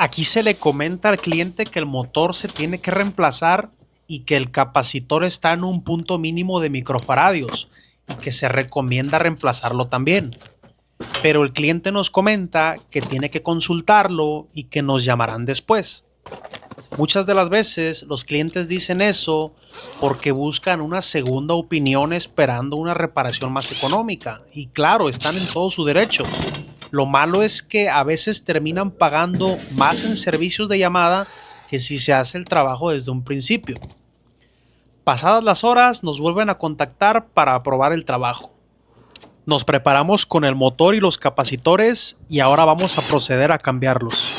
Aquí se le comenta al cliente que el motor se tiene que reemplazar y que el capacitor está en un punto mínimo de microfaradios y que se recomienda reemplazarlo también. Pero el cliente nos comenta que tiene que consultarlo y que nos llamarán después. Muchas de las veces los clientes dicen eso porque buscan una segunda opinión esperando una reparación más económica. Y claro, están en todo su derecho. Lo malo es que a veces terminan pagando más en servicios de llamada que si se hace el trabajo desde un principio. Pasadas las horas nos vuelven a contactar para aprobar el trabajo. Nos preparamos con el motor y los capacitores y ahora vamos a proceder a cambiarlos.